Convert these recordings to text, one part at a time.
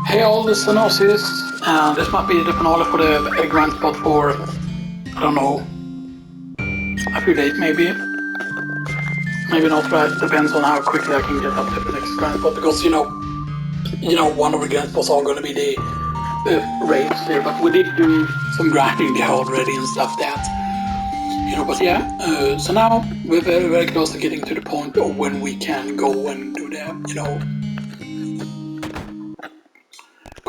Hey all, this is Xenoxis, and this might be the finale for the Grindspot for, I don't know, a few days maybe. Maybe not, right? Depends on how quickly I can get up to the next Grindspot, because you know, one of the Grindspots are going to be the raids here, but we did do some grinding there already and stuff that, but yeah, so now we're very, very close to getting to the point of when we can go and do the,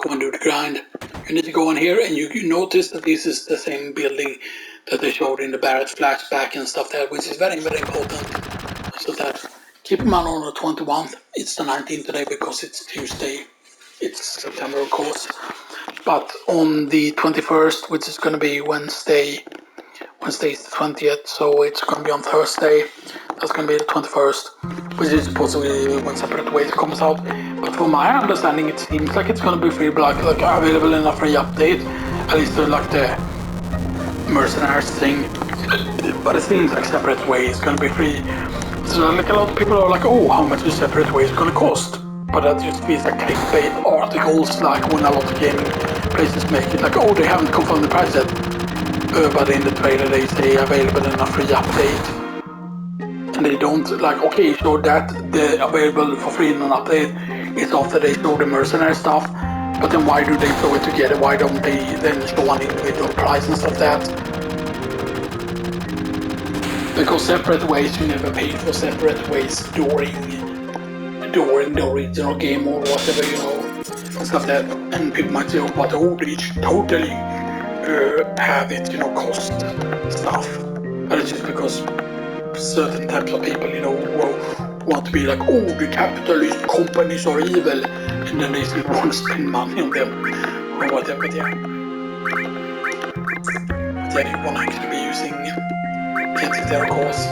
go and do the grind. You need to go in here and you notice that this is the same building that they showed in the Barrett flashback and stuff there, which is very, very important. So that, keep in mind on the 21th, it's the 19th today because it's Tuesday, it's September of course. But on the 21st, which is going to be Wednesday is the 20th, so it's going to be on Thursday. That's going to be the 21st, which is supposedly when Separate Ways comes out. But from my understanding, it seems like it's going to be free, like available in a free update. At least like the Mercenaries thing. But it seems like Separate Ways is going to be free. So like a lot of people are like, oh, how much is Separate Ways going to cost? But that just feels like clickbait articles, like when a lot of gaming places make it like, oh, they haven't confirmed the price yet. But in the trailer they say available in a free update. And they don't, like, okay, so that the available for free in an update is after they show the mercenary stuff. But then why do they show it together? Why don't they then show an individual price and stuff that? Because Separate Ways, you never paid for Separate Ways during the original game or whatever, and stuff that. And people might say, oh, but they totally have it, cost stuff. But it's just because certain types of people, want to be like, oh, the capitalist companies are evil, and then they still want to spend money on them, or whatever, but yeah. But yeah, you want to actually be using getting their cause.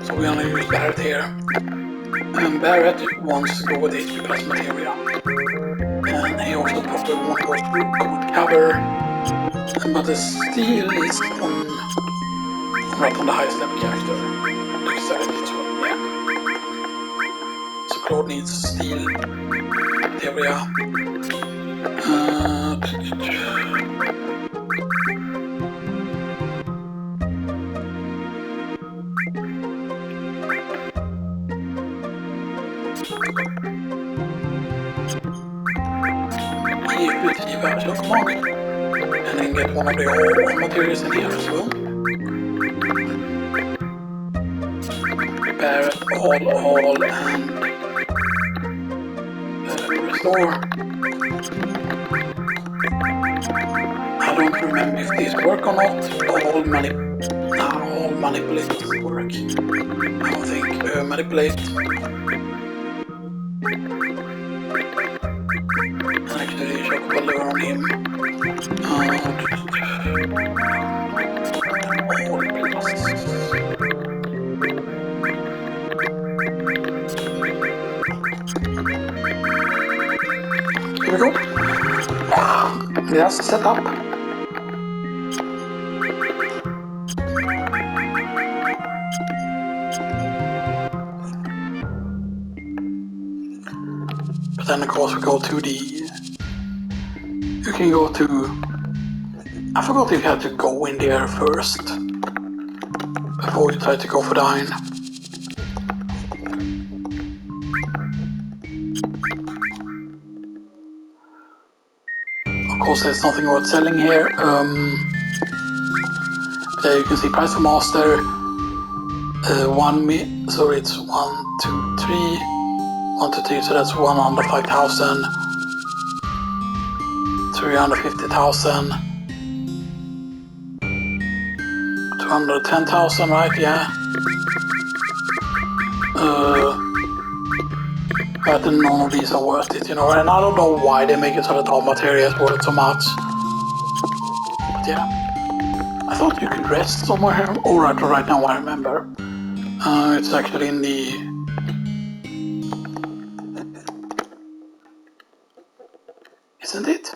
So we only use Barrett here. And Barrett wants to go with HP plus materia. And he also probably wants to go with cover. But the steel is right on the highest level character. Dexterity, so yeah. So Claude needs steel materia. So come on. And then get one of the all materials in here as well. Barrett, all, and restore. I don't remember if these work or not. All manipulate work. I don't think manipulate. Actually, Chocobo on him. All plus. Here we go. That's set up. But then of course we go to the, you can go to, I forgot if you had to go in there first before you try to go for the iron. Of course there's nothing worth selling here. There you can see price for master, so it's 1, 2, 3, 1, 2, 3, so that's 105,000, 350,000, 210,000, right? Yeah. But none of these are worth it, and I don't know why they make it so that all material is worth so much. But yeah. I thought you could rest somewhere here. Oh, right now I remember. It's actually in the... Isn't it?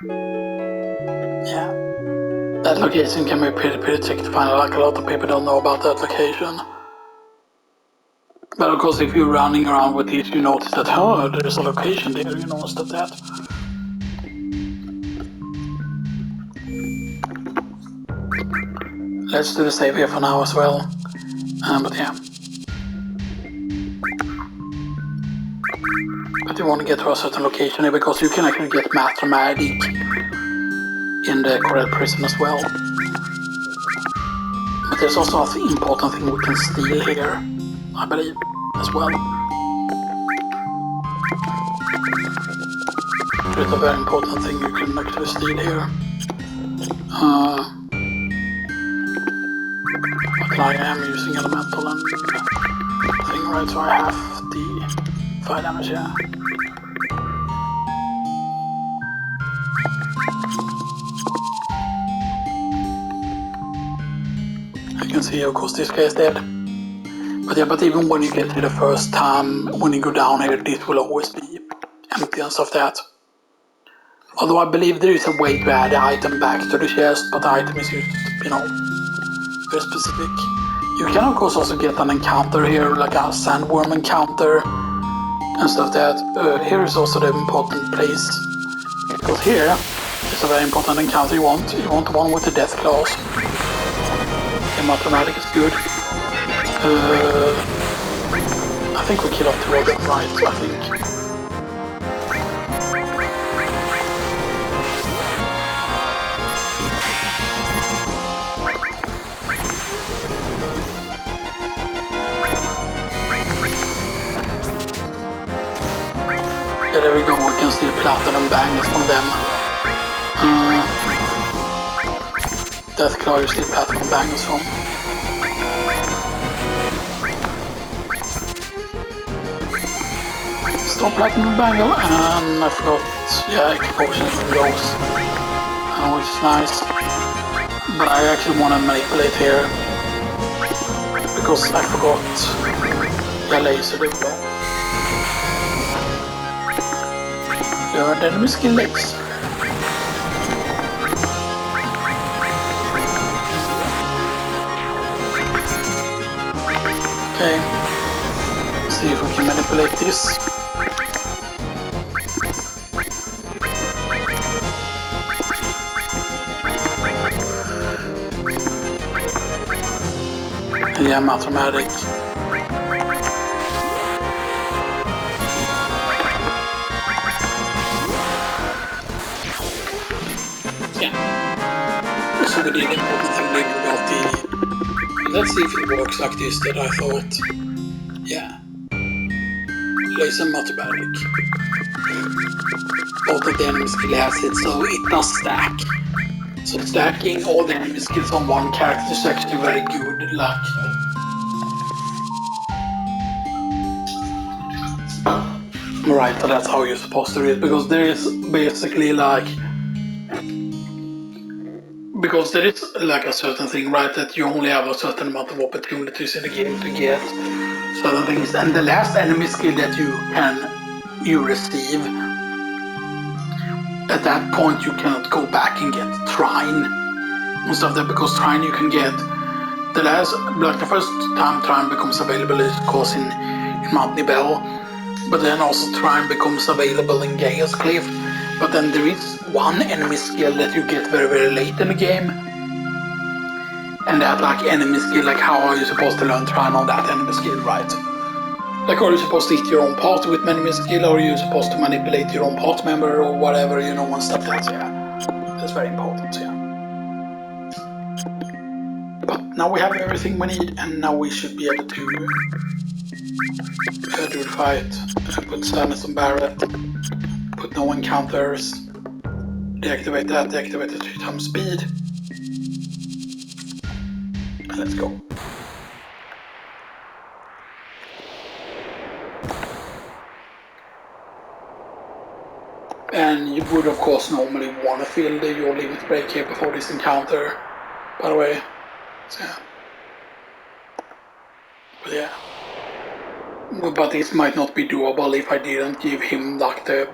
Yeah. That location can be pretty tricky to find, like a lot of people don't know about that location. But of course if you're running around with these you notice that, oh, there's a location there, you know, stuff that. Let's do the save here for now as well. But yeah. But you want to get to a certain location here because you can actually get Matra Magic in the correct prison as well. But there's also an important thing we can steal here, I believe, as well. There's a very important thing you can actually steal here. But I am using elemental and thing, right? So I have the 5 damage here. You can see, of course, this guy is dead. But yeah, but even when you get here the first time, when you go down here, this will always be empty and stuff that. Although I believe there is a way to add the item back to the chest, but the item is used, you know, very specific. You can of course also get an encounter here, like a sandworm encounter and stuff that. Here is also the important place, because here is a very important encounter you want. You want the one with the Deathclaws. The Matra Magic is good. I think we kill off 2 of them, right? I think. Yeah, there we go, we can steal Platinum Bangle from them. Deathclaw you steal Platinum Bangles from. Stop Platinum Bangle, and I forgot, yeah, explosions from those, which is nice. But I actually want to manipulate here, because I forgot, yeah, laser, there we go. Learned enemy skill legs. Okay, let's see if we can manipulate this. Yeah, Matra Magic. Yeah. So we did important thing we got the... Let's see if it works like this that I thought. Yeah. Laser Matra Magic. Both of the enemy skill has it, so it does stack. So stacking all the enemy skills on one character is actually very good, like... Right, but that's how you're supposed to read it, because there is basically like... Because there is like a certain thing, right, that you only have a certain amount of opportunities in the game to get certain things, and the last enemy skill that you receive, at that point you cannot go back and get Trine and stuff there, because Trine you can get the last, like the first time Trine becomes available is of course in Mount Nibel, but then also Trine becomes available in Gaia's Cliff. But then there is one enemy skill that you get very, very late in the game. And that like enemy skill, like how are you supposed to learn Trine on that enemy skill, right? Like are you supposed to hit your own party with enemy skill, or are you supposed to manipulate your own party member or whatever, you know, and stuff like that, yeah. That's very important, yeah. But now we have everything we need, and now we should be able to do the fight. Put Samus on Barret. Put no encounters, deactivate that, deactivate the 3 times speed, and let's go. And you would of course normally want to fill your limit break here before this encounter, by the way, so yeah. But yeah. But this might not be doable if I didn't give him like the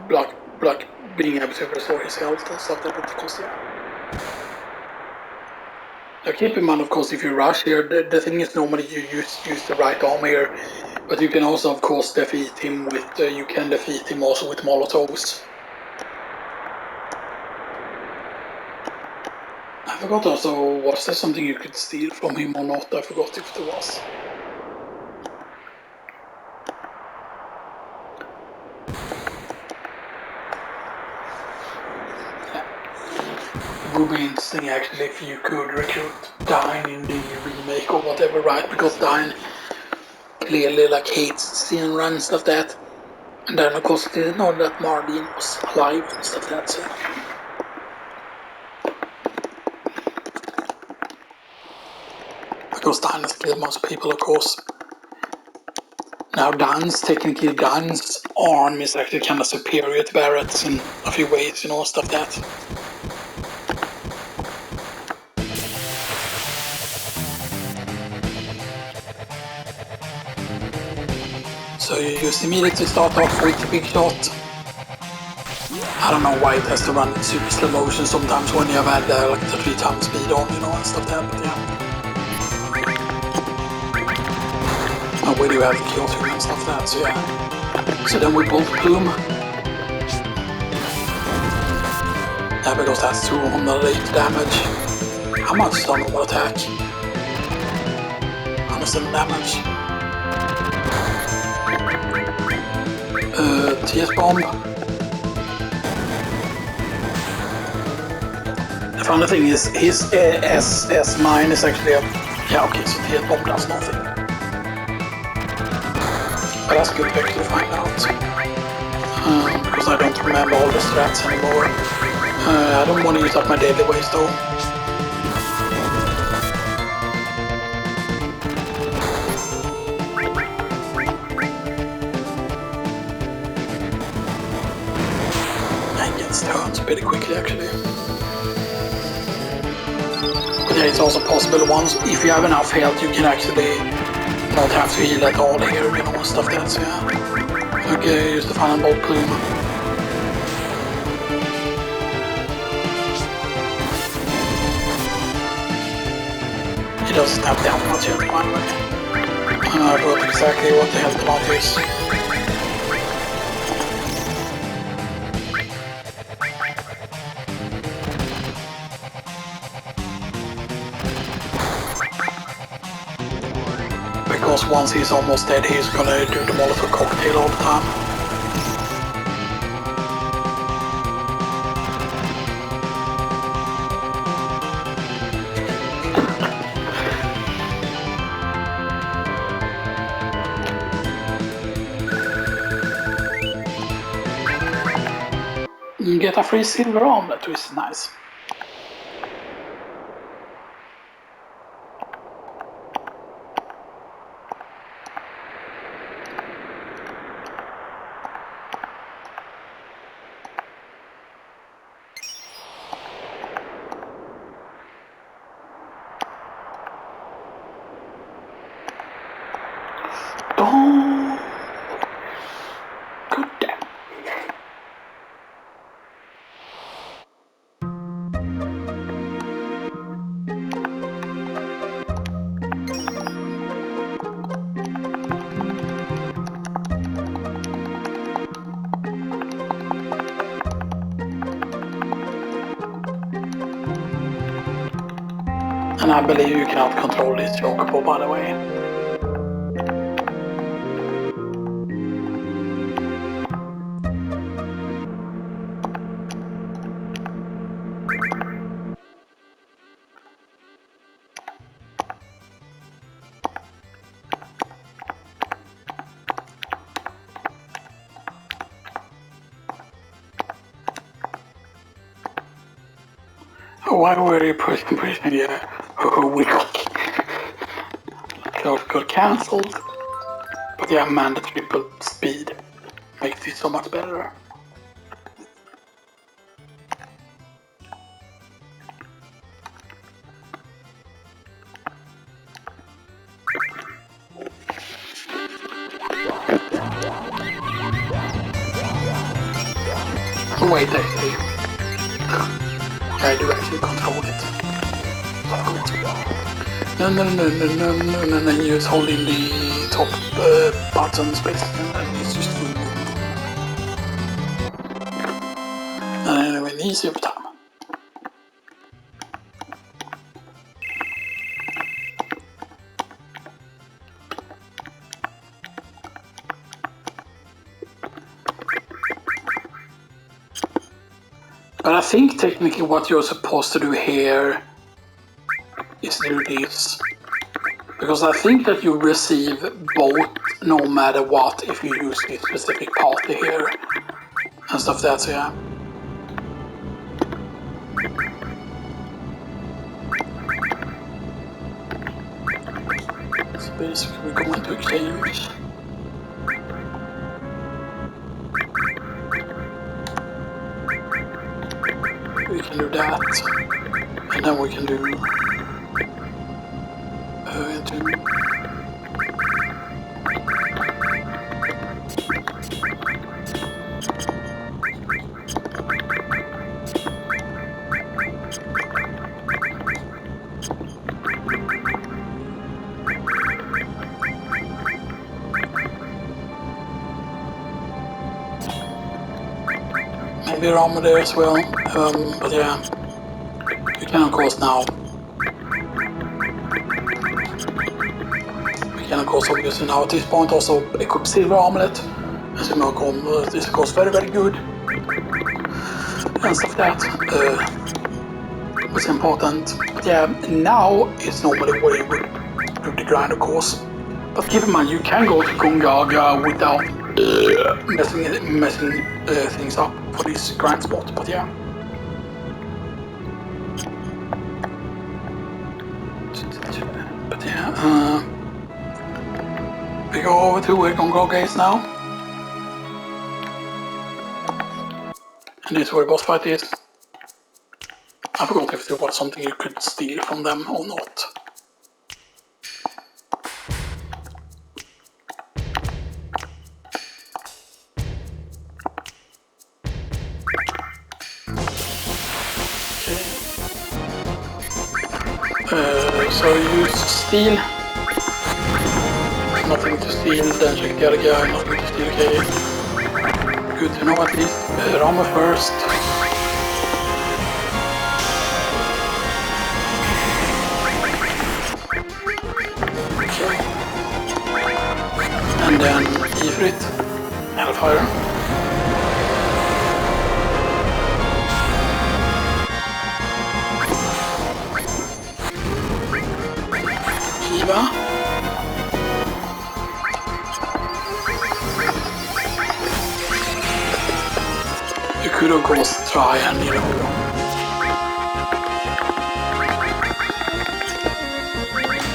like being able to restore his health and stuff. That, because yeah. Now keep in mind, of course, if you rush here, the thing is normally you use the right arm here, but you can also, of course, defeat him with you can defeat him also with Molotovs. I forgot also, was there something you could steal from him or not? I forgot if there was. It would be interesting actually if you could recruit Dine in the remake or whatever, right? Because Dine clearly like hates seeing run and stuff that. And then of course didn't know that Marlene was alive and stuff that, so. Because Dine has killed most people, of course. Now technically Dine's arm is actually kind of superior to Barrett's in a few ways, you know, stuff that. So you just immediately start off with the big shot. I don't know why it has to run in super slow motion sometimes when you have had like the 3 times speed on, you know, and stuff like that, but yeah. And we do have the kill through and stuff like that, so yeah. So then we bolt Plume. Yeah, because that's 208 damage. How much is on normal attack? 107 damage. TS Bomb. The funny thing is, his SS9 is actually a... Yeah, okay, so TS Bomb does nothing. But that's good to actually find out. Because I don't remember all the strats anymore. I don't want to use up my daily waste though. And gets turns pretty quickly actually. But yeah, it's also possible once, if you have enough health, you can actually not have to heal at all here, you know, and stuff like that, so yeah. Okay, use the final bolt Plume. It doesn't have that much health, by the way. I forgot exactly what the health amount is. Because once he's almost dead, he's gonna do the Molotov cocktail all the time. You get a free silver armlet, which is nice. Oh, good damn. And I believe you cannot control this Chocobo, by the way. Why were you pushing? Yeah, we got cancelled. But yeah, man, the triple speed makes it so much better. wait, actually. I do actually control it. No, you just hold in the top buttons basically, and then it's just moving. And anyway, easy over time. But I think technically what you're supposed to do here is do this. Because I think that you receive both no matter what if you use this specific party here and stuff like that, so yeah. So basically we're going to exchange. We can do that, and then we can do maybe armor there as well, but yeah, you can of course now. We can of course obviously now at this point also equip silver armlet, as you know, this goes very very good, and stuff like that, was important. But yeah, now is normally where you would do the grind of course, but keep in mind you can go to Gungaga without messing things up for these grind spots, but yeah. But yeah, we go over to where Gungaga is now. And this is where the boss fight is. I forgot if there was something you could steal from them or not. So you use steal. Nothing to steal, then check the other guy, nothing to steal, okay. Good to know at least. Armor first. Okay. And then Ifrit, Hellfire. Kiva. You could of course try and, you know,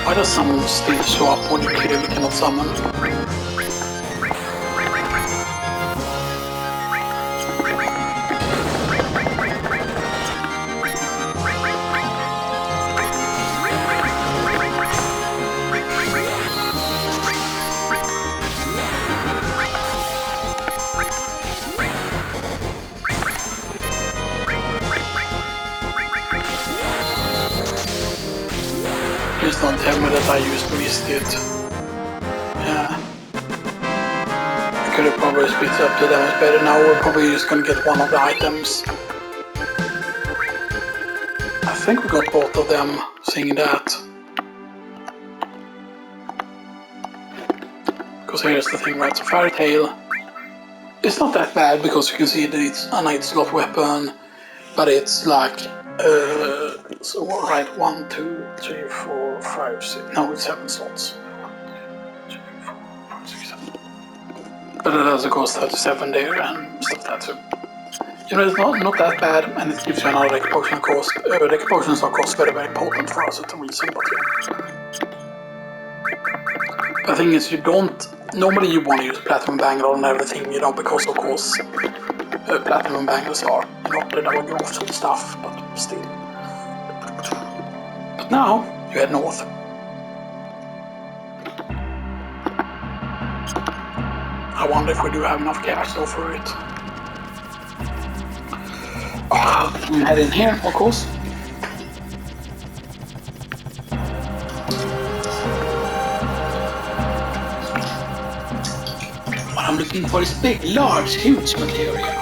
why does someone still show up when you clearly cannot summon? Please don't tell me that I missed it. Yeah. I could have probably split up the damage better. Now we're probably just gonna get one of the items. I think we got both of them, seeing that. Because here's the thing, right? So Fairy Tail, it's not that bad because you can see that it's a night slot weapon, but it's like, so right, 1, 2, 3, 4, 5, 6, no, it's 7 slots. 1, 2, 3, 4, 5, 6, 7. But it has a cost 37 there and stuff like that too. You know, it's not that bad, and it gives you another deck potion cost. Deck potions are cost very, very potent for us at a reason, but yeah. The thing is, you don't, normally you want to use Platinum Bangle and everything, you know, because of course Platinum Bangles are, you know, the double growth and stuff, but still. But now, you head north. I wonder if we do have enough cash though for it. Head in here, of course. What I'm looking for is big, large, huge materia.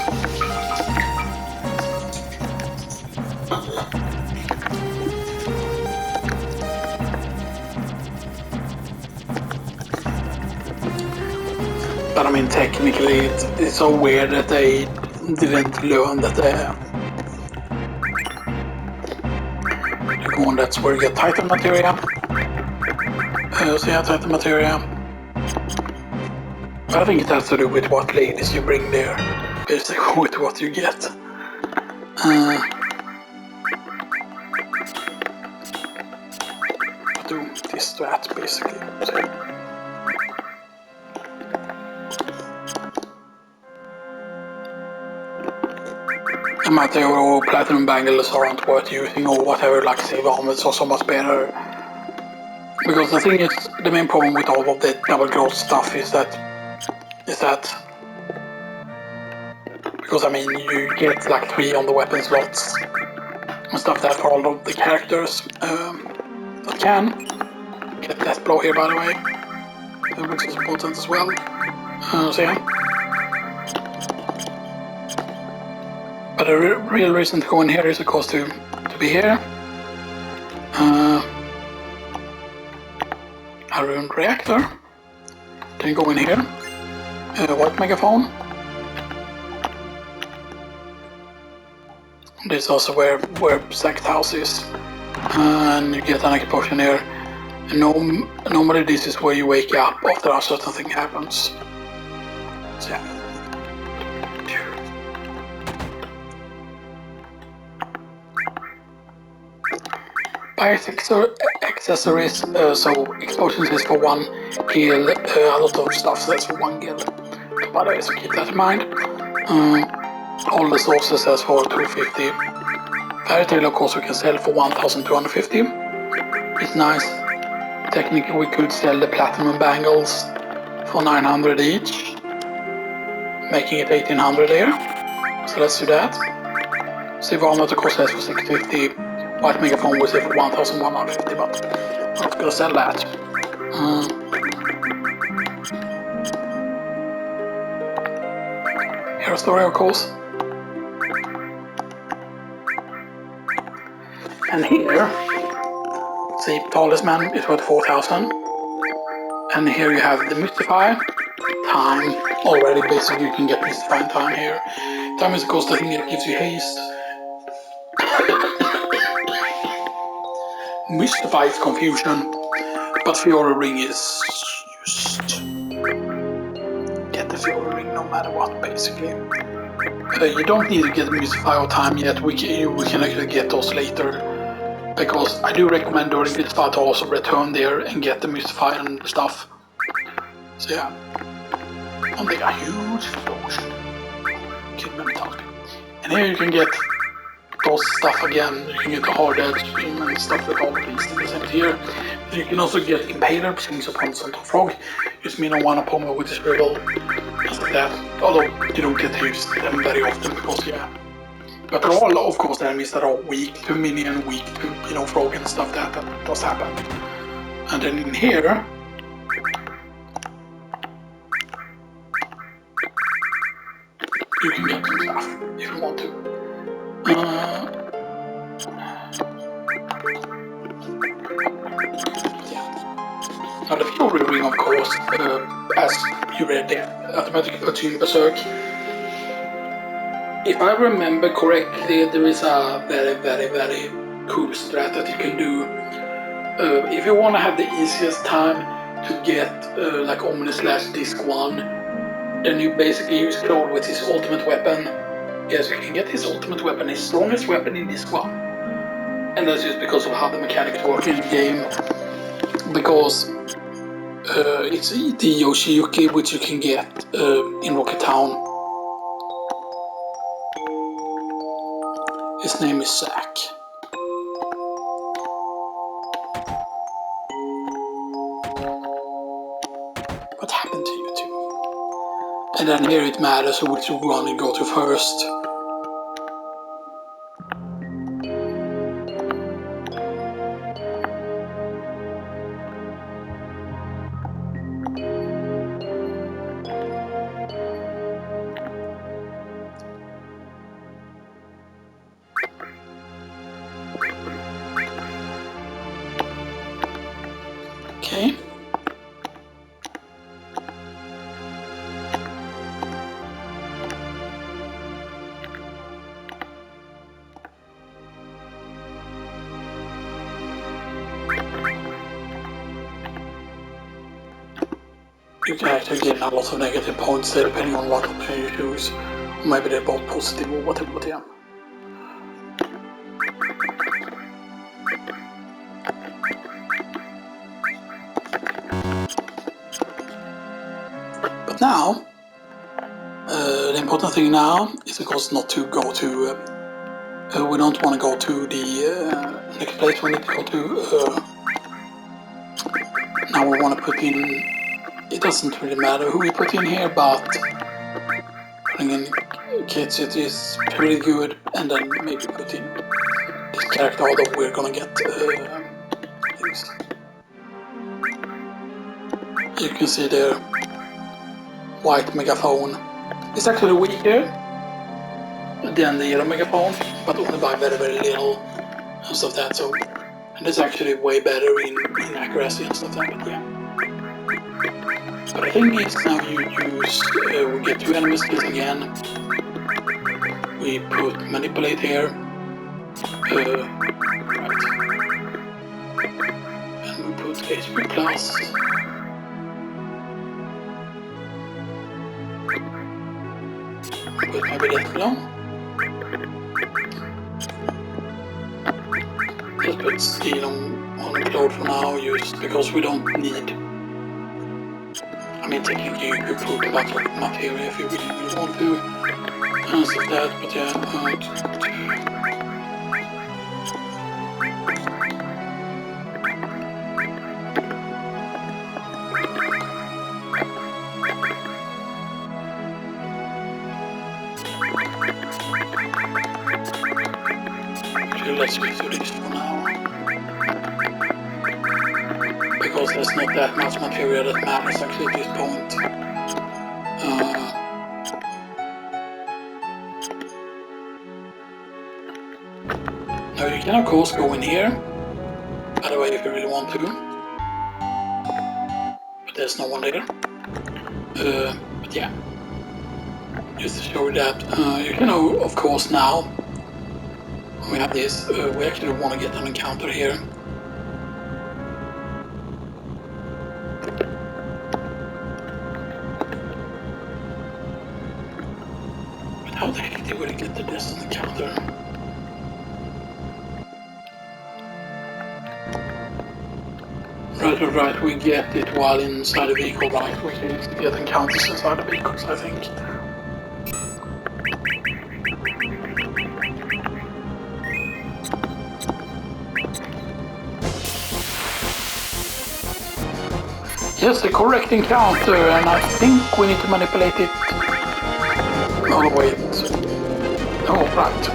But I mean, technically, it's so weird that they didn't learn that you go on, that's where you get Titan materia. So yeah, Titan materia. I think it has to do with what ladies you bring there, basically with what you get. Do this to that, basically. So. And Matra or Platinum Bangles aren't worth using or whatever, like save armors are so much better. Because the thing is, the main problem with all of the double growth stuff is that because I mean you get like 3 on the weapon slots and stuff that for all of the characters that can get Deathclaw here, by the way, which is important as well. So yeah. But the real reason to go in here is of course to be here. A ruined reactor. Then go in here. White megaphone. This is also where Zack's house is. And you get an egg potion here. And normally this is where you wake up after a certain thing happens. So yeah. Buy accessories, so explosions is for 1 heal, a lot of stuff that's for 1 heal. By the way, so keep that in mind. All the sources that's for 250. Fairy Tail, of course, we can sell for 1,250. It's nice. Technically, we could sell the Platinum Bangles for 900 each, making it 1,800 there. So let's do that. Save armor, of course, sells for 650. White megaphone was there for 1,150, but I'm not gonna sell that. Hero story, of course. And here, see, talisman is worth 4,000. And here you have the mystify time already. Basically, you can get mystify time here. Time is, of course, the thing that gives you haste. Mystify is confusion, but Fiora Ring is just get the Fiora Ring no matter what, basically. You don't need to get Mystify or Time yet, we can actually get those later, because I do recommend during this fight to also return there and get the Mystify and stuff. So yeah, and they are huge explosion. And here you can get those stuff again. You can get the hard edge and stuff with all the these things here. You can also get Impaler, Sings upon Centaur Frog. Just mean on 1 opponent with this riddle, things like that. Although you don't get to use them very often because yeah. But there are all, of course, enemies that are weak to minion, weak to frog and stuff that does happen. And then in here, you can get some stuff if you want to. Now the Fury Ring, of course, as you read there, automatic attune berserk. If I remember correctly, there is a very, very, very cool strat that you can do. If you want to have the easiest time to get like Omni / Disc 1, then you basically use Claude with his ultimate weapon. Yes, you can get his ultimate weapon, his strongest weapon in Disc 1. And that's just because of how the mechanics work in the game. Because it's the Yoshiyuki, which you can get in Rocket Town. His name is Zack. What happened to you two? And then here it matters which one you go to first. Okay. You can actually gain a lot of negative points there depending on what option you choose. Or maybe they're both positive or whatever, but yeah. But now, the important thing now is of course not to go to, we don't want to go to the next place we need to go to. Now we want to put in, it doesn't really matter who we put in here, but putting in kids it is pretty good, and then maybe put in this character, although we're gonna get things. You can see there, white megaphone. It's actually weaker than the yellow megaphone, but only by very, very little and stuff that, so, and it's actually way better in accuracy and stuff like that, but yeah. But I think it's now you use, we get 2 enemy skills again, we put manipulate here, right, and we put HP plus, put maybe Deathclaw. Just put steel on the cloud for now, just because we don't need. I mean, technically you could put a lot of material if you really want to, and stuff like that, but yeah. Let's just do this for now, because there's not that much material that matters actually at this point. Now you can of course go in here, by the way, if you really want to, but there's no one there. But yeah, just to show you that, you can of course now, we have this, we actually want to get an encounter here. But how the heck did we get to this encounter? Right, we get it while inside the vehicle, right? We can get encounters inside the vehicles, I think. Yes, the correct encounter, and I think we need to manipulate it. Oh wait. Oh right.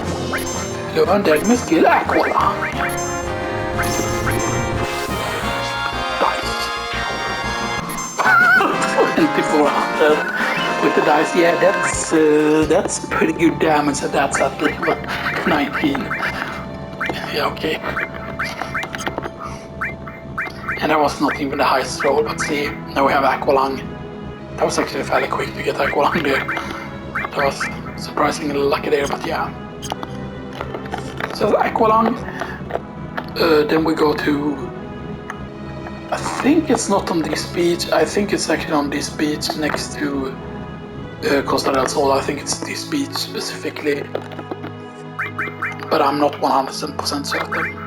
Learn enemy skill Aqualung. Dice. 2400 with the dice. Yeah, that's pretty good damage, and that's at level 19. Yeah, okay. And that was not even the highest roll, but see, now we have Aqualung. That was actually fairly quick to get Aqualung there. That was surprisingly lucky there, but yeah. So Aqualung, then we go to, I think it's not on this beach, I think it's actually on this beach next to Costa del Sol. I think it's this beach specifically, but I'm not 100% certain.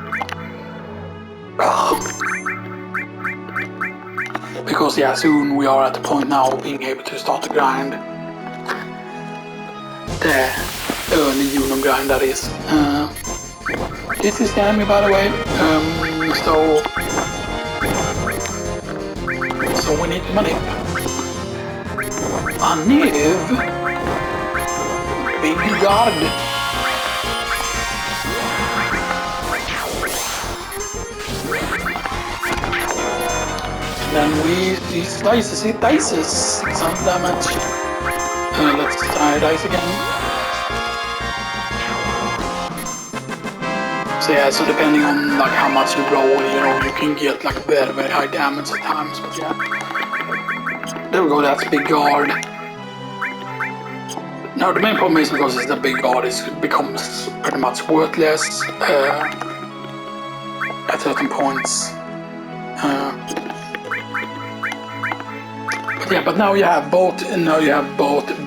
Because yeah, soon we are at the point now of being able to start the grind. The early Unum grind, that is. This is the enemy, by the way. So we need money. A Niv. Big guard. Then he slices, he dices some damage. Let's try dice again. So yeah, so depending on like how much you roll, you know, you can get like very high damage at times. But yeah, there we go. That's big guard. Now the main problem is because it's the big guard, it becomes pretty much worthless at certain points. But yeah, but now you have both.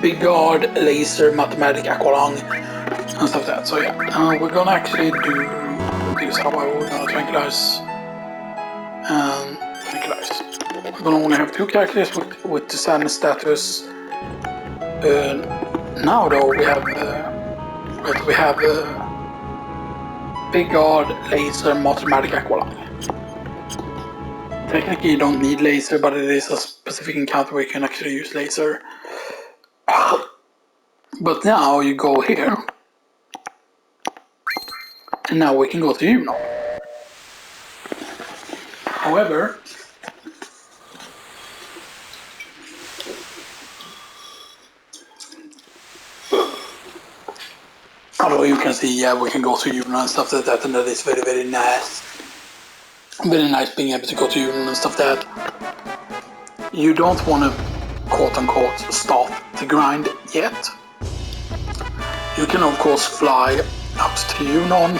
Big guard, laser, Matra Magic, Aqualung, and stuff like that. So yeah, we're gonna actually do this. How about we're gonna tranquilize and tranquilize. We're gonna only have 2 characters with the sadness status. Now though we have big guard, laser, Matra Magic, Aqualung. Technically you don't need laser, but it is a specific encounter where you can actually use laser. But now you go here, and now we can go to Juno. However, although you can see, yeah, we can go to Juno and stuff like that, and that is very nice. Very nice being able to go to Juno and stuff like that. You don't want to quote-unquote stop the grind yet. You can of course fly up to Junon.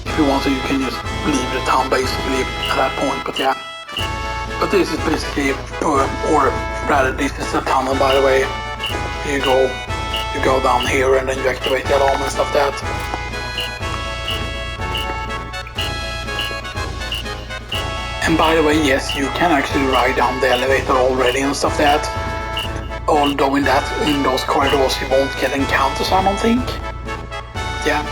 If you want to, you can just leave the town basically at that point, but yeah. But this is basically, or rather this is a tunnel by the way. You go down here and then you activate the alarm and stuff like that. And by the way, yes, you can actually ride down the elevator already and stuff like that. Although in those corridors you won't get encounters, I don't think. Yeah.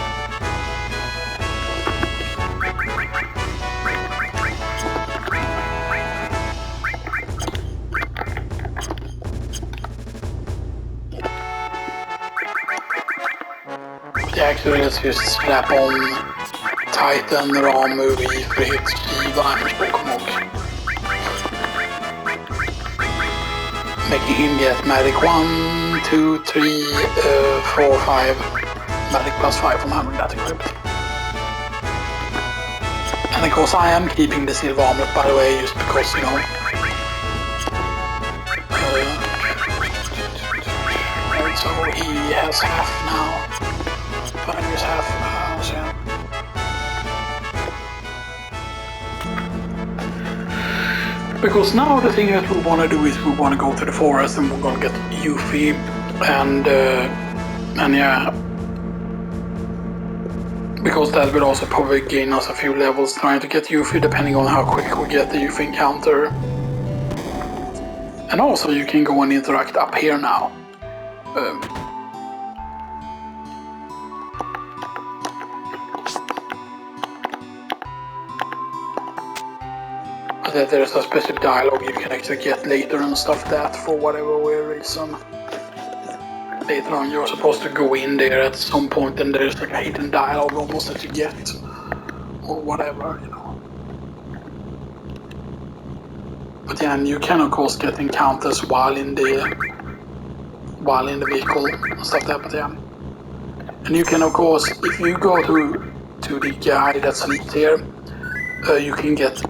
Yeah, actually let's just slap on Titan, Ramu, Ifrit, Shiva and Pokémon. Making him get Magic 1, 2, 3, 4, 5. Magic plus 5 from having that equipped. And of course I am keeping the silver armlet by the way, just because, you know. So he has half now. Finally half, so yeah. Because now the thing that we want to do is we want to go to the forest and we're going to get Yuffie and yeah, because that will also probably gain us a few levels trying to get Yuffie depending on how quick we get the Yuffie encounter. And also you can go and interact up here now. That there's a specific dialogue you can actually get later and stuff that for whatever weird reason. Later on you're supposed to go in there at some point and there's like a hidden dialogue almost that you get. Or whatever, you know. But yeah, and you can of course get encounters while in the vehicle and stuff like that, but yeah. And you can of course, if you go to the guy that sleeps here, you can get,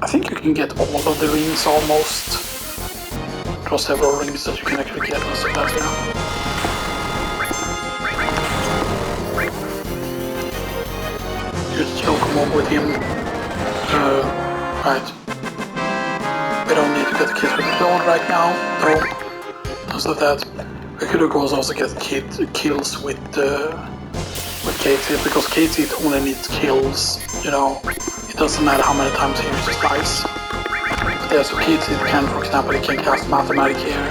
I think you can get all of the rings almost. There are several rings that you can actually get and stuff like that, yeah. Just choke him up with him. Right. We don't need to get kills with the Dawn right now, though. And stuff like that. We could of course also get kills with Katie, because Katie only needs kills, you know. It doesn't matter how many times he uses dice. But yeah, so Katie can, for example, he can cast Matra Magic here,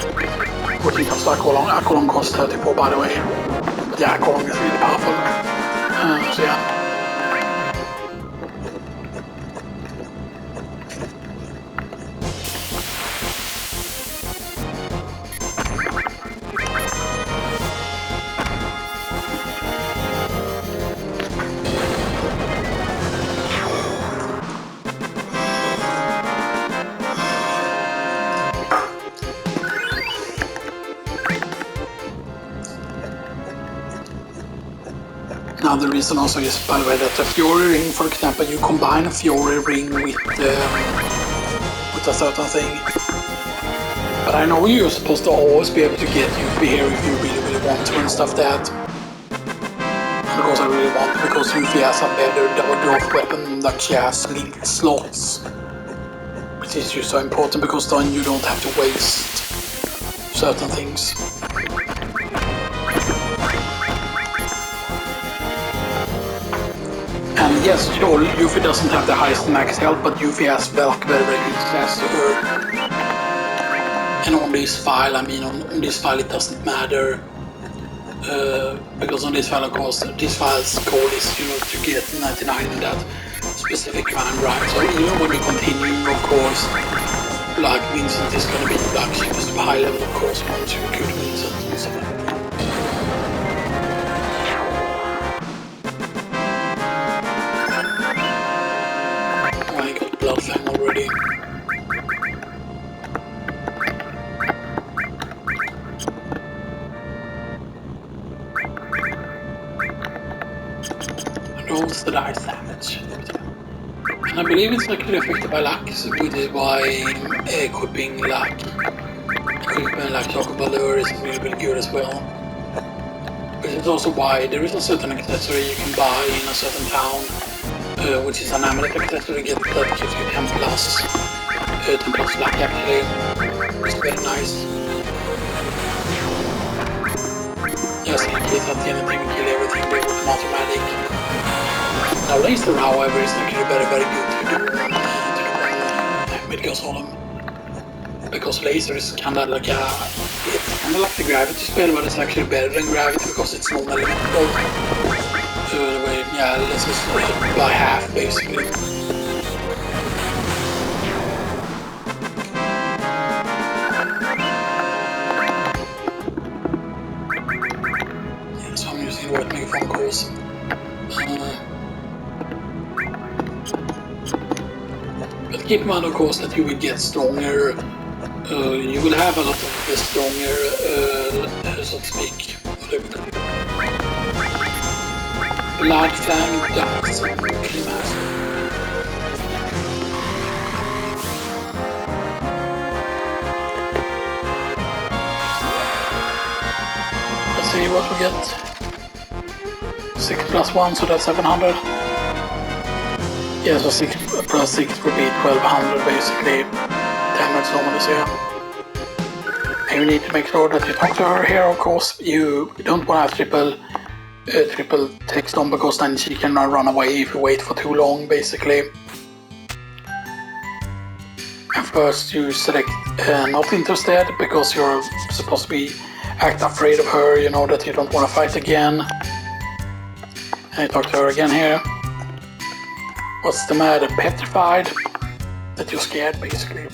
or he can cast Aqualung. Aqualung costs 34 by the way. But yeah, Aqualung is really powerful. So yeah. another reason also is, by the way, that the Fury ring, for example, you combine a Fury ring with a certain thing. But I know you're supposed to always be able to get UV here if you really want to and stuff that. And of course I really want to, because UV has a better double growth weapon that she has linked slots. Which is just so important, because then you don't have to waste certain things. And yes, sure, Yuffie doesn't have the highest max health, but Yuffie has very good stats to her. And on this file, I mean, on this file it doesn't matter. Because on this file, of course, this file's goal is, you know, to get 99 in that specific crime, right? So even when you continue, of course, like Vincent is gonna be like supposed to be high level, of course, once you recruit Vincent and stuff like that. Blood Fang already. Rolls the dice damage. And I believe it's actually affected by luck, which is why equipping luck Chocobo Lure is really good as well. Which is also why there is a certain accessory you can buy in a certain town. Which is an amulet accessory that gives you 10 plus luck actually. It's very nice. Just in case at the end of the kill everything with Matra Magic. Now laser, however, is actually very good to do Medical Solemn. Because laser is kinda like the gravity spell, but it's actually better than gravity because it's non-elemental. Yeah, let's just by half basically. Yeah, so I'm using what make phone calls. But keep in mind, of course, that you will get stronger. You will have a lot of the stronger, so to speak. Blood Fang ducks pretty massive. Let's see what we get. 6 plus 1, so that's 700. Yeah, so 6 plus 6 would be 1200 basically. Damage normally, so yeah. And you need to make sure that you talk to her here, of course. You don't want to have triple text on, because then she can run away if you wait for too long basically. And first you select not interested, because you're supposed to be act afraid of her, you know, that you don't want to fight again. And you talk to her again here. What's the matter? Petrified? That you're scared basically,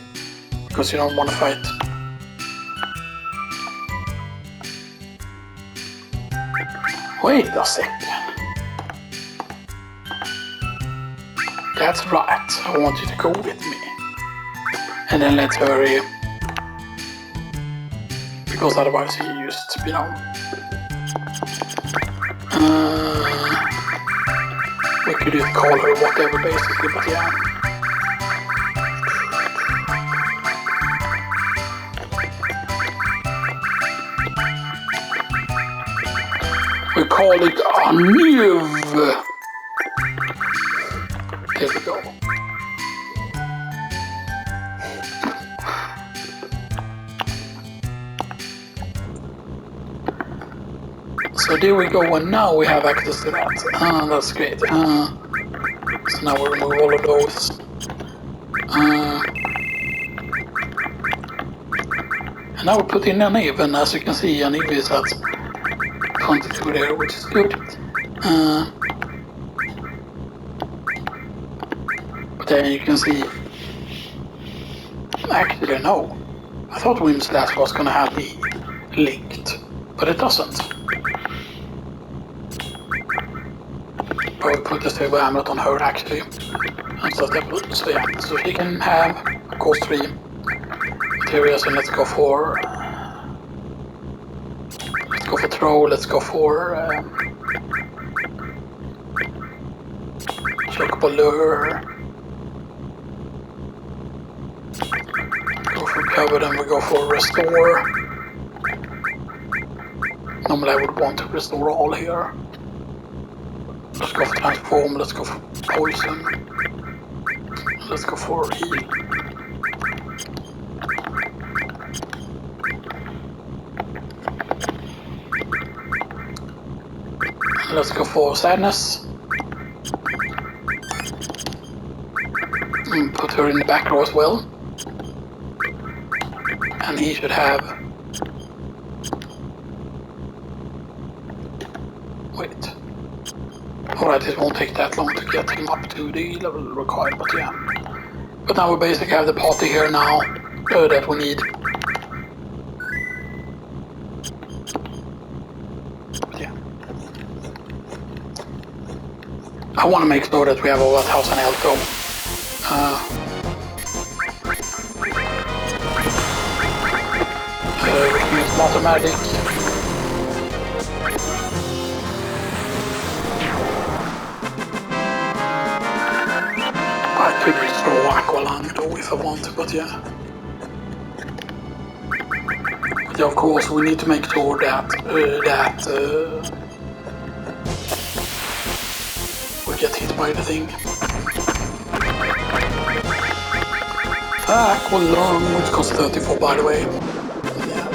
because you don't want to fight. Wait a second. That's right, I want you to go with me. And then let's hurry. Because otherwise he used, you know. We could just call her whatever basically, but yeah. We call it a Nuve. There we go. So there we go, and now we have access to that. That's great. So now we remove all of those. And now we put in an even. As you can see, an even is at 22 there, which is good. But then you can see, actually no. I thought Whimslash was gonna have me linked, but it doesn't. But we put the stable amulet on her actually. And so yeah, so she can have, of course, 3 materials, and let's go for throw, let's go for Chocobo lure. Go for cover, then we go for restore. Normally I would want to restore all here. Let's go for transform, let's go for poison. Let's go for heal. Let's go for sadness. And put her in the back row as well. And he should have... Wait. Alright, it won't take that long to get him up to the level required, but yeah. But now we basically have the party here now that we need. Yeah. I want to make sure that we have over 1000 health though. We can use Matra Magic. I could throw Aqualung though if I want to, but yeah. But yeah, of course we need to make sure that we get hit by the thing. Aqualung, which costs 34 by the way. Yeah.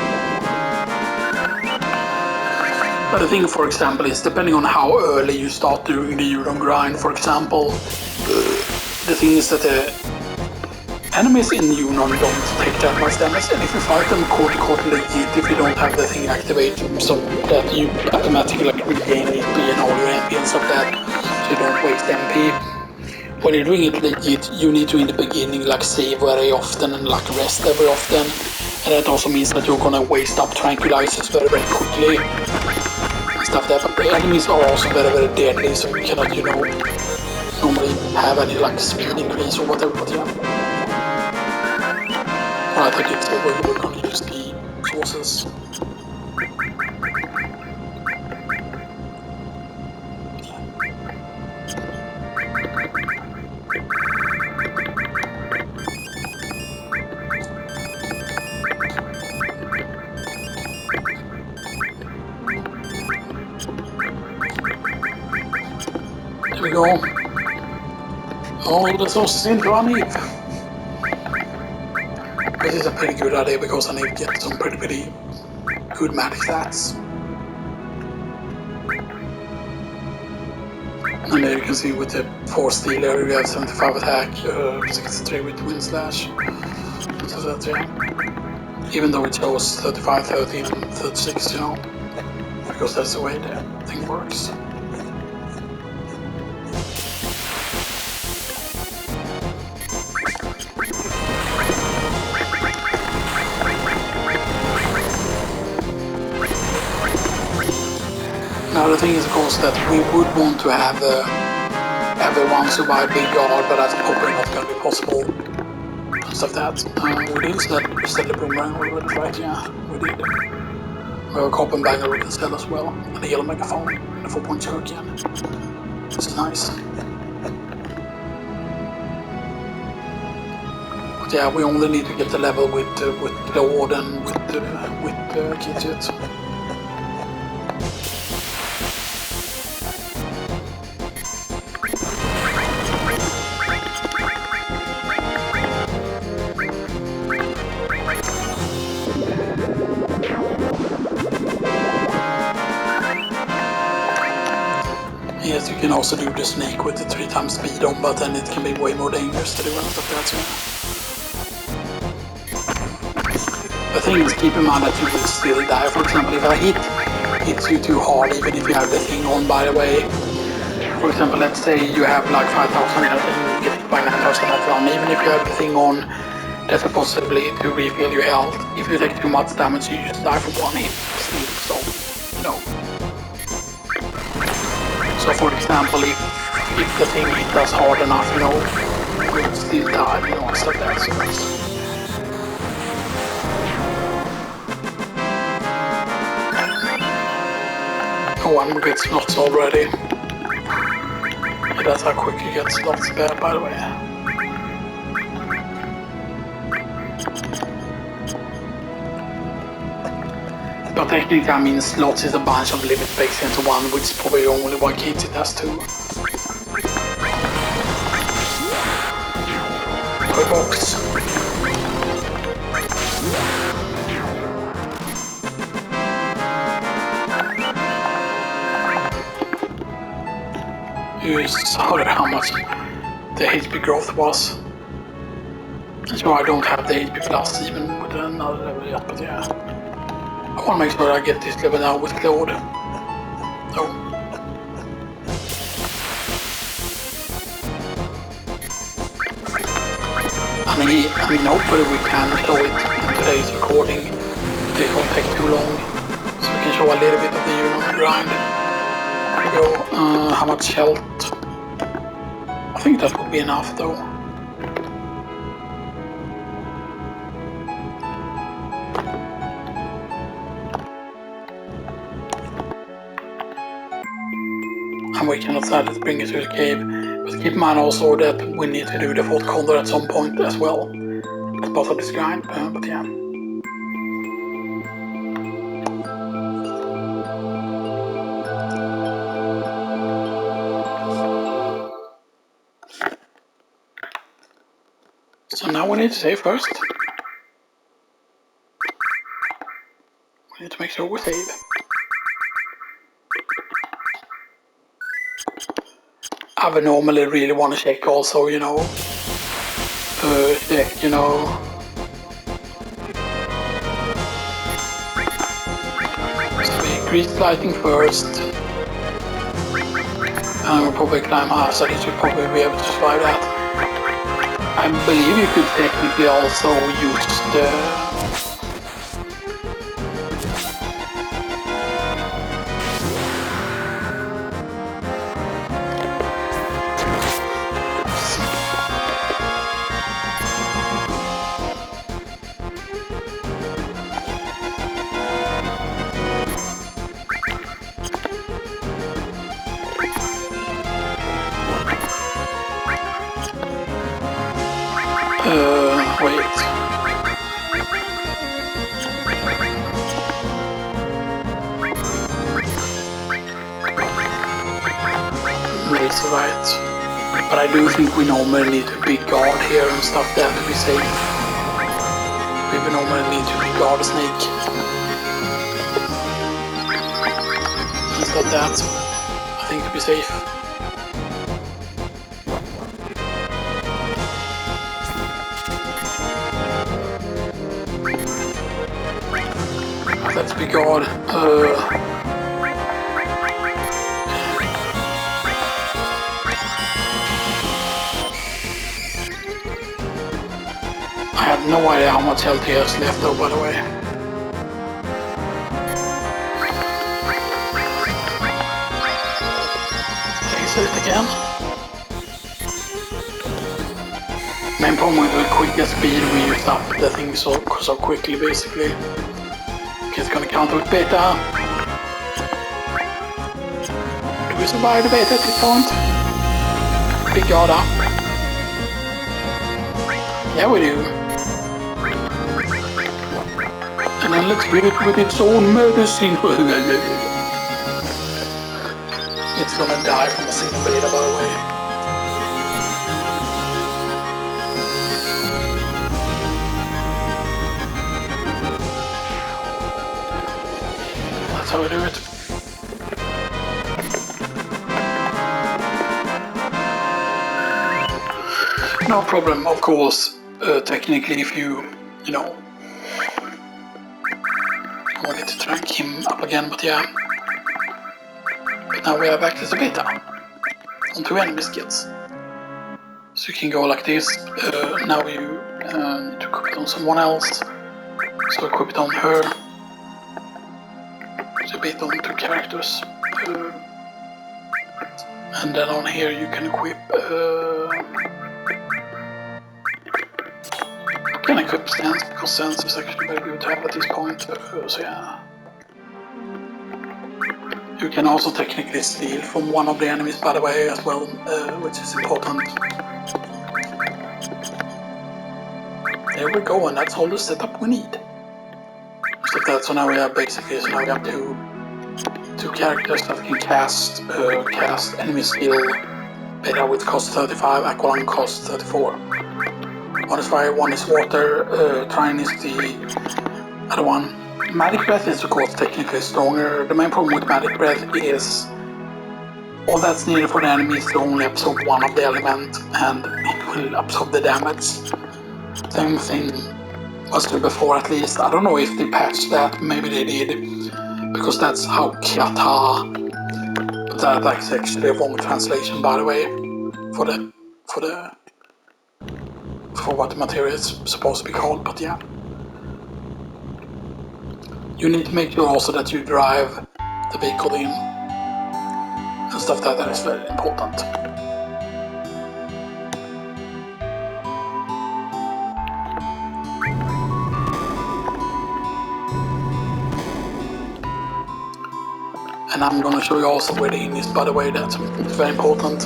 But the thing, for example, is depending on how early you start doing the Euron grind, for example, the thing is that the enemies in Euron don't take that much damage, and if you fight them quote legit, if you don't have the thing activated, so that you automatically like regain HP and all your MP and stuff like that, so you don't waste MP. When you're doing it legit, you need to in the beginning like save very often and like rest every often, and that also means that you're gonna waste up tranquilizers very quickly and stuff like that. But the enemies are also very deadly, so you cannot, you know, normally have any like speed increase or whatever, but yeah. Alright, I think we're gonna use the sources. There we go. Oh, the sources into our need. This is a pretty good idea because I need to get some pretty good magic stats. And there you can see with the 4 stealer we have 75 attack, 63 with wind slash. So that's yeah. Even though it shows 35, 13, 36, you know, because that's the way the thing works. Now the thing is, of course, that we would want to have everyone survive Big Guard, but that's probably not going to be possible. And stuff that. We did sell the boomerang already, right? Yeah, we did. We have a Platinum Bangle we can sell as well, and a yellow megaphone, and a 4-point shuriken. This is nice. But yeah, we only need to get the level with Lord and with Kidget. Yes, you can also do the snake with the 3 times speed on, but then it can be way more dangerous to do and stuff like that. The thing is, keep in mind that you will still die. For example, if I hits you too hard, even if you have the thing on, by the way. For example, let's say you have like 5,000 health and you get hit by 9,000 health on. Even if you have the thing on, there's a possibility to refill your health. If you take too much damage, you just die from 1 hit. So, you know. So for example, if the thing hit us hard enough, you know, we would still die, you know, stuff like that. So oh, I'm a bit nuts already. That's how quick you get slots spare, by the way. But technically, I mean, slots is a bunch of limit baked into one, which is probably only why Kate's it has two. Toy box. You saw how much the HP growth was. So I don't have the HP plus even with another level yet, but yeah. I want to make sure I get this level now with Claude. Oh. I mean, hopefully we can show it in today's recording. It won't take too long. So we can show a little bit of the unit grind. There we go. How much health? I think that would be enough though. And we can decide to bring it to the cave. But keep in mind also that we need to do the fourth condor at some point as well. As part of this grind, but yeah. So now we need to save first. We need to make sure we save. I would normally really want to check also, you know. Check, you know. So we increase lighting first. And we'll probably climb hazard, so we'll probably be able to survive that. I believe you could technically also use the... wait. That's right. But I do think we normally need a big guard here and stuff there to be safe. We would normally need to big guard a snake. And stuff that, I think, to be safe. Let's be God. I have no idea how much health he has left though, by the way. Exit it again. Main problem with the quickest speed, we used up the thing so quickly basically. It's gonna counter with beta. Do we survive the beta at this point? Big guard up. Yeah, we do. And then let's hit it with its own medicine. It's gonna die from a single beta, by the way. That's how we do it. No problem, of course. Technically, if you know, I wanted to track him up again, but yeah. But now we are back to the beta on 2 enemy skills. So you can go like this. Now you need to equip it on someone else. So equip it on her. So bit on 2 characters. And then on here you can equip. You can equip stance because stance is actually very good to have at this point. So yeah. You can also technically steal from one of the enemies, by the way, as well, which is important. There we go, and that's all the setup we need. So now we have two characters that can cast enemy skill. Beta, which costs 35, Aqualung costs 34. One is fire, one is water, Trine is the other one. Magic Breath is of course technically stronger. The main problem with Magic Breath is all that's needed for the enemy is to only absorb one of the element and it will absorb the damage. Same thing was there before at least. I don't know if they patched that, maybe they did. Because that's how Kyata. But that's actually a wrong translation, by the way, for what the material is supposed to be called, but yeah. You need to make sure also that you drive the vehicle in and stuff that is very important. And I'm gonna show you also where the inn is, by the way, that's very important.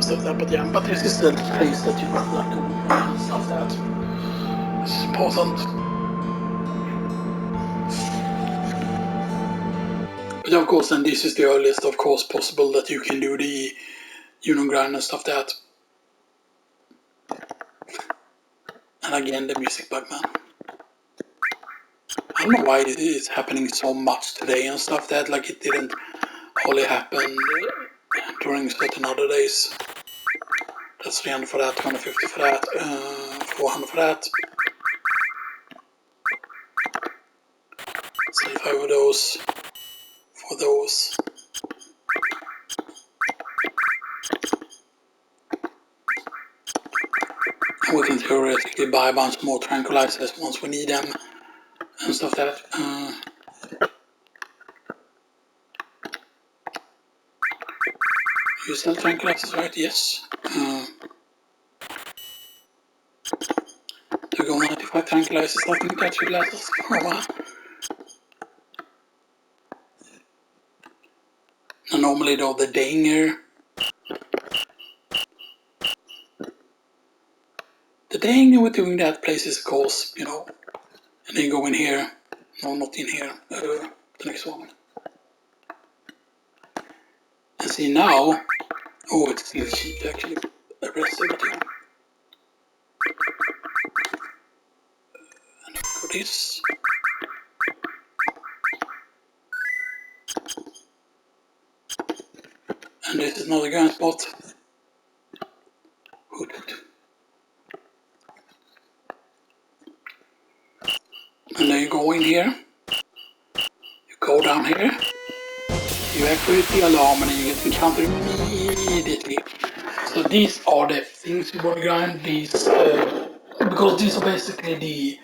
Stuff that, but yeah, but this is the place that you got like and stuff that is important. But of course, then this is the earliest, of course, possible that you can do the grind and stuff that. And again, the music bug, man. I don't know why it is happening so much today and stuff that, like it didn't only happen during certain other days. That's 300 for that, 250 for that, 400 for that. 75 of those, for those. And we can theoretically buy a bunch more tranquilizers once we need them and stuff that. You sell tranquilizers, right? Yes. You go 95 tranquilizers, nothing to touch your glasses for a while. And normally though the danger with doing that place is of course, and then go in here. No, not in here. The next one. And see now, oh, it's still cheap actually. Arrested, yeah. And for this. And this is another Grindspots. And then you go in here. You go down here. You activate the alarm and you get encountered immediately. So these are the things you want to grind. These, because these are basically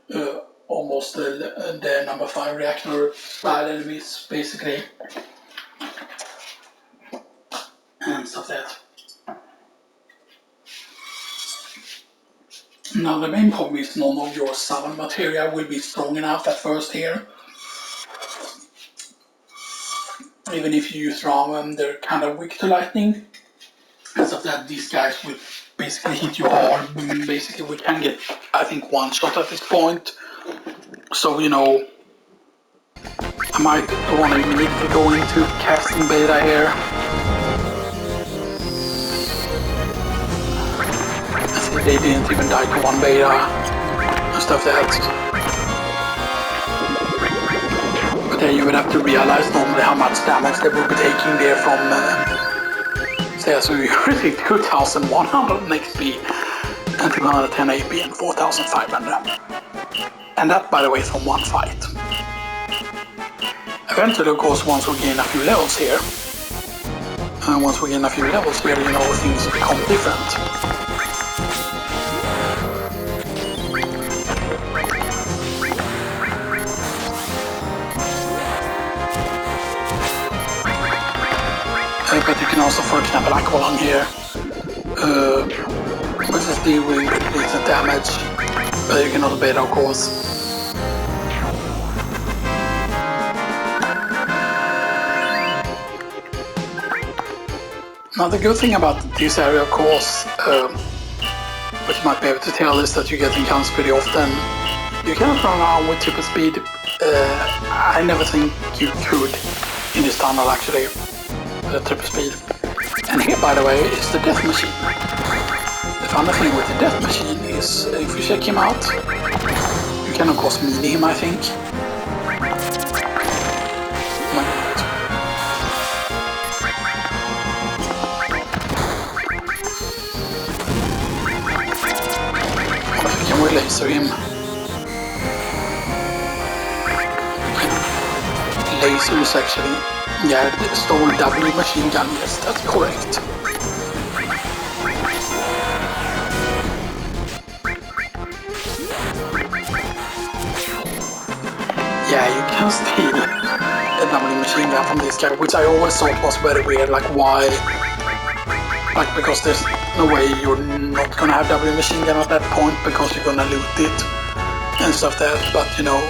the almost the number 5 reactor style enemies, basically. And stuff like that. Now the main problem is none of your summon material will be strong enough at first here. Even if you use ramen, they're kind of weak to lightning. And stuff that these guys will basically hit you hard. Basically we can get, I think, one shot at this point. So, I might want to immediately go into casting beta here. They didn't even die to one beta and stuff that. But then you would have to realize normally how much damage they will be taking there from so you're using 2100 XP and 210 AP and 4500. And that, by the way, is from one fight. Eventually, of course, once we gain a few levels here, things become different. But you can also, for example, Aqualung here, which is dealing with decent damage, but you can also beta, of course. Now the good thing about this area, of course, what you might be able to tell is that you get encounters pretty often. You cannot run around with triple speed. I never think you could in this tunnel actually, triple speed. And here, by the way, is the death machine. The funny thing with the death machine is, if you check him out, you can of course melee him, I think. Can we laser him? Laser is actually, yeah, the stone W machine gun, yes, that's correct. Yeah, you can steal a W machine gun from this guy, which I always thought was very weird, like why? Like, because there's no way you're not gonna have W machine gun at that point, because you're gonna loot it and stuff there, but you know,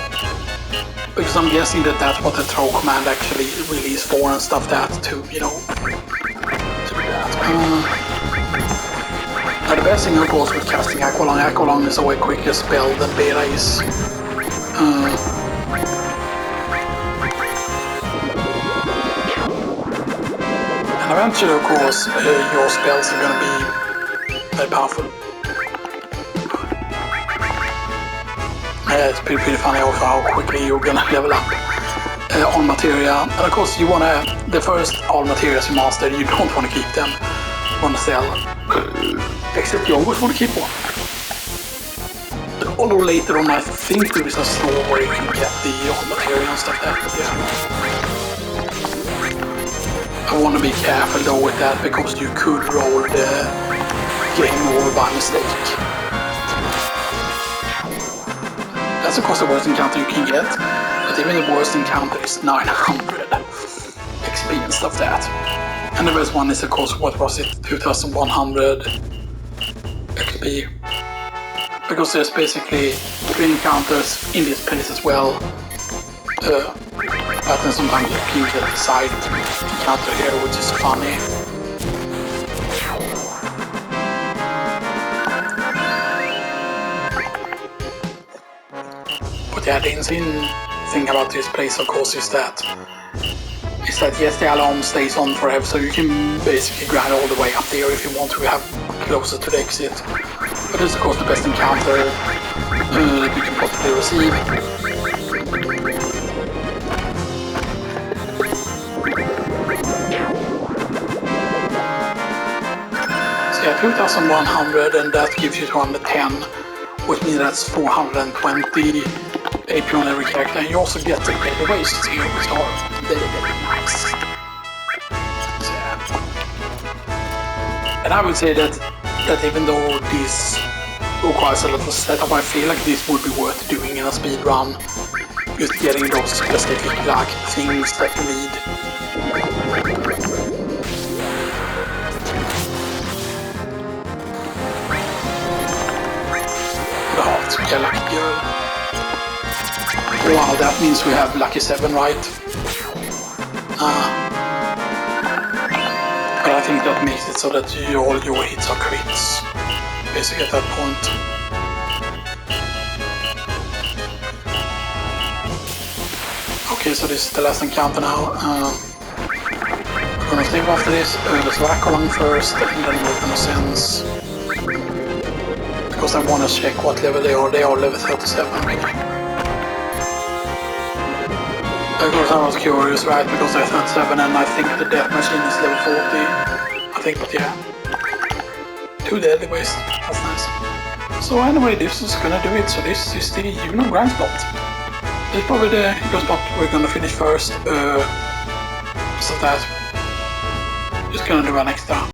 because I'm guessing that that's what the throw command actually really is for and stuff that to, you know, to do that. Now the best thing of course with casting Aqualung is a way quicker spell than Beta is. And eventually of course your spells are gonna be very powerful. It's pretty funny also how quickly you're gonna level up all materia. And of course you wanna, the first all materials you master, you don't wanna keep them. You wanna sell. Except you always wanna keep one. Although later on I think there is a store where you can get the all materia and stuff like that, but yeah. I wanna be careful though with that, because you could roll the game over by mistake. That's of course the worst encounter you can get, but even the worst encounter is 900 XP and stuff that. And the best one is of course, what was it, 2100 XP. Because there's basically 3 encounters in this place as well. But then sometimes you get the side encounter here, which is funny. But yeah, the insane thing about this place, of course, is that yes, the alarm stays on forever, so you can basically grind all the way up there if you want to have closer to the exit. But it's of course the best encounter that you can possibly receive. So yeah, 2100, and that gives you 210, which means that's 420 AP on every character, and you also get the daily wastes here, which are very, very nice. So, yeah. And I would say that even though this requires a lot of setup, I feel like this would be worth doing in a speed run, just getting those specific like things that you need. The heart to be a lucky girl. Wow, that means we have lucky 7, right? But I think that makes it so that all your hits are crits, basically at that point. Okay, so this is the last encounter now. We're gonna save after this. Let's do Aqualung first, and then we're gonna sense. Because I wanna check what level they are. They are level 37, really. Of course, I was curious, right? Because they're 37, and I think the death machine is level 40. I think, but yeah. 2 deadly waste. That's nice. So anyway, this is gonna do it. So this is the Grindspots. This is probably the spot we're gonna finish first. So that just gonna do an extra